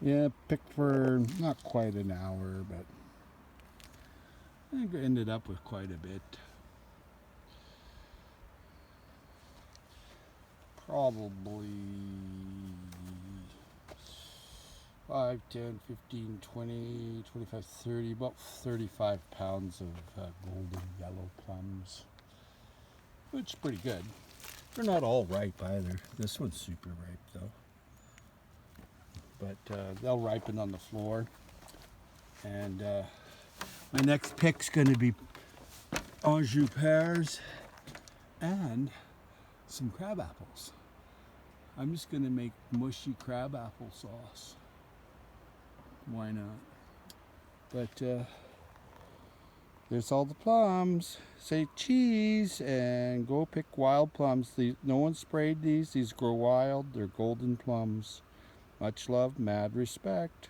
Yeah, picked for not quite an hour, but I think I ended up with quite a bit. Probably 5, 10, 15, 20, 25, 30, about 35 pounds of golden yellow plums, which is pretty good. They're not all ripe either. This one's super ripe though. But they'll ripen on the floor. And my next pick's going to be Anjou pears and some crab apples. I'm just going to make mushy crab apple sauce. Why not? But there's all the plums. Say cheese and go pick wild plums. No one sprayed these. These grow wild. They're golden plums. Much love, mad respect.